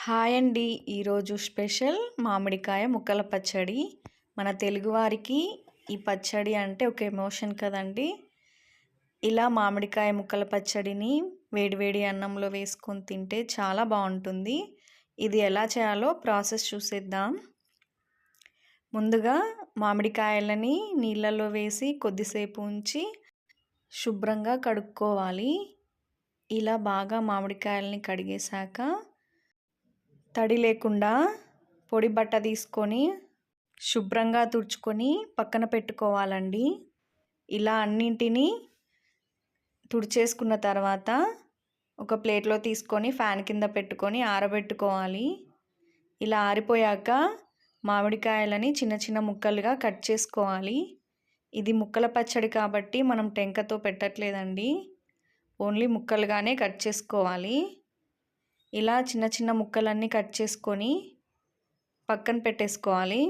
Hi అండి. ఈరోజు special మామిడికాయ ముక్కల పచ్చడి. మన తెలుగువారికి ఈ పచ్చడి అంటే ఒక ఎమోషన్ కదండి. ఇలా మామిడికాయ ముక్కల పచ్చడిని వేడివేడి అన్నంలో వేసుకొని తింటే చాలా బాగుంటుంది. ఇది ఎలా చేయాలో ప్రాసెస్ చూసేద్దాం. ముందుగా మామిడికాయలని నీళ్ళలో వేసి కొద్దిసేపు ఉంచి శుభ్రంగా కడుక్కోవాలి. ఇలా బాగా మామిడికాయలని కడిగేశాక తడి లేకుండా పొడి బట్ట తీసుకొని శుభ్రంగా తుడుచుకొని పక్కన పెట్టుకోవాలండి. ఇలా అన్నింటినీ తుడిచేసుకున్న తర్వాత ఒక ప్లేట్లో తీసుకొని ఫ్యాన్ కింద పెట్టుకొని ఆరబెట్టుకోవాలి. ఇలా ఆరిపోయాక మామిడికాయలని చిన్న చిన్న ముక్కలుగా కట్ చేసుకోవాలి. ఇది ముక్కల పచ్చడి కాబట్టి మనం టెంకతో పెట్టట్లేదండి, ఓన్లీ ముక్కలుగానే కట్ చేసుకోవాలి. ఇలా చిన్న చిన్న ముక్కలన్నీ కట్ చేసుకొని పక్కన పెట్టేసుకోవాలి.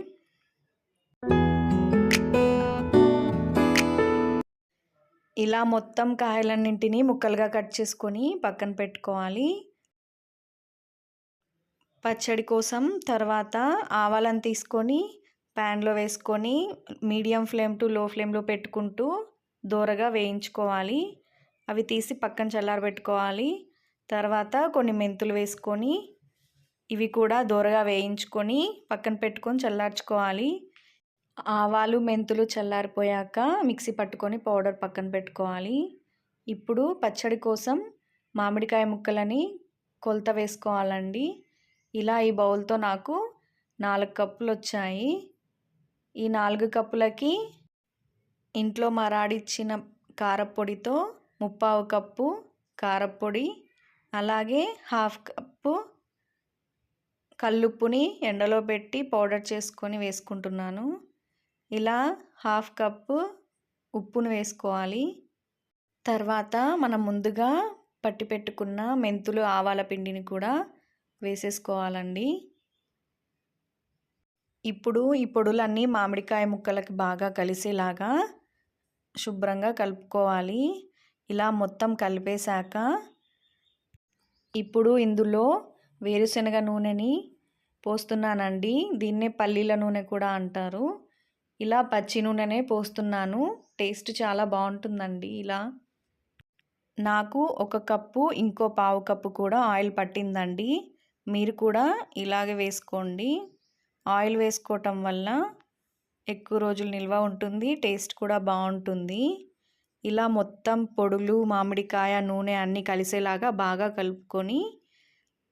ఇలా మొత్తం కాయలన్నింటినీ ముక్కలుగా కట్ చేసుకొని పక్కన పెట్టుకోవాలి. పచ్చడి కోసం తర్వాత ఆవాలను తీసుకొని ప్యాన్లో వేసుకొని మీడియం ఫ్లేమ్ టు లో ఫ్లేమ్లో పెట్టుకుంటూ దోరగా వేయించుకోవాలి. అవి తీసి పక్కన చల్లారబెట్టుకోవాలి. తర్వాత కొన్ని మెంతులు వేసుకొని ఇవి కూడా దోరగా వేయించుకొని పక్కన పెట్టుకొని చల్లార్చుకోవాలి. ఆవాలు మెంతులు చల్లారిపోయాక మిక్సీ పట్టుకొని పౌడర్ పక్కన పెట్టుకోవాలి. ఇప్పుడు పచ్చడి కోసం మామిడికాయ ముక్కలని కొలత వేసుకోవాలండి. ఇలా ఈ బౌల్తో నాకు 4 కప్పులు వచ్చాయి. ఈ 4 కప్పులకి ఇంట్లో మరాడిచ్చిన కారపొడితో 3/4 కప్పు కారపొడి, అలాగే 1/2 కప్పు కల్లుప్పుని ఎండలో పెట్టి పౌడర్ చేసుకొని వేసుకుంటున్నాను. ఇలా 1/2 కప్పు ఉప్పును వేసుకోవాలి. తర్వాత మనం ముందుగా పట్టి పెట్టుకున్న మెంతులు ఆవాల పిండిని కూడా వేసేసుకోవాలండి. ఇప్పుడు ఈ పొడులన్నీ మామిడికాయ ముక్కలకి బాగా కలిసేలాగా శుభ్రంగా కలుపుకోవాలి. ఇలా మొత్తం కలిపేశాక ఇప్పుడు ఇందులో వేరుశనగ నూనెని పోస్తున్నానండి. దీన్నే పల్లీల నూనె కూడా అంటారు. ఇలా పచ్చి నూనెనే పోస్తున్నాను. టేస్ట్ చాలా బాగుంటుందండి. ఇలా నాకు 1 కప్పు ఇంకో 1/4 కప్పు కూడా ఆయిల్ పట్టిందండి. మీరు కూడా ఇలాగే వేసుకోండి. ఆయిల్ వేసుకోవటం వల్ల ఎక్కువ రోజులు నిల్వ ఉంటుంది, టేస్ట్ కూడా బాగుంటుంది. ఇలా మొత్తం పొడులు మామిడికాయ నూనె అన్నీ కలిసేలాగా బాగా కలుపుకొని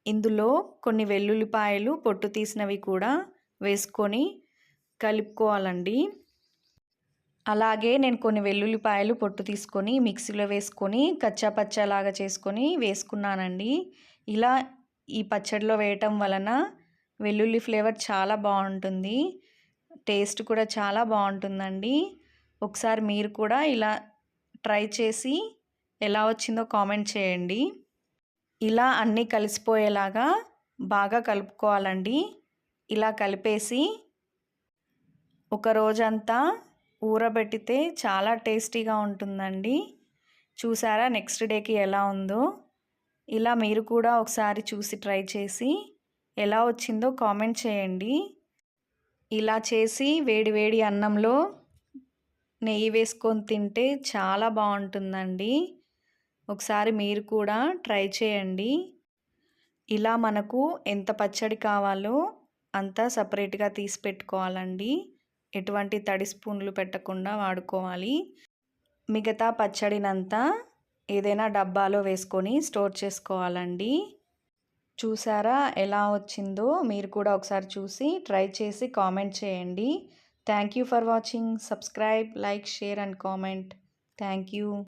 ఇందులో కొన్ని వెల్లుల్లిపాయలు పొట్టు తీసినవి కూడా వేసుకొని కలుపుకోవాలండి. అలాగే నేను కొన్ని వెల్లుల్లిపాయలు పొట్టు తీసుకొని మిక్సీలో వేసుకొని కచ్చాపచ్చాలాగా చేసుకొని వేసుకున్నానండి. ఇలా ఈ పచ్చడిలో వేయటం వలన వెల్లుల్లి ఫ్లేవర్ చాలా బాగుంటుంది, టేస్ట్ కూడా చాలా బాగుంటుందండి. ఒకసారి మీరు కూడా ఇలా ట్రై చేసి ఎలా వచ్చిందో కామెంట్ చేయండి. ఇలా అన్నీ కలిసిపోయేలాగా బాగా కలుపుకోవాలండి. ఇలా కలిపేసి ఒక రోజంతా ఊరబెట్టితే చాలా టేస్టీగా ఉంటుందండి. చూసారా నెక్స్ట్ డేకి ఎలా ఉందో? ఇలా మీరు కూడా ఒకసారి చూసి ట్రై చేసి ఎలా వచ్చిందో కామెంట్ చేయండి. ఇలా చేసి వేడి వేడి అన్నంలో నెయ్యి వేసుకొని తింటే చాలా బాగుంటుందండి. ఒకసారి మీరు కూడా ట్రై చేయండి. ఇలా మనకు ఎంత పచ్చడి కావాలో అంత సపరేట్గా తీసి పెట్టుకోవాలండి. ఎటువంటి తడి స్పూన్లు పెట్టకుండా వాడుకోవాలి. మిగతా పచ్చడినంతా ఏదైనా డబ్బాలో వేసుకొని స్టోర్ చేసుకోవాలండి. చూసారా ఎలా వచ్చిందో? మీరు కూడా ఒకసారి చూసి ట్రై చేసి కామెంట్ చేయండి. Thank you for watching. Subscribe, like, share and comment. Thank you.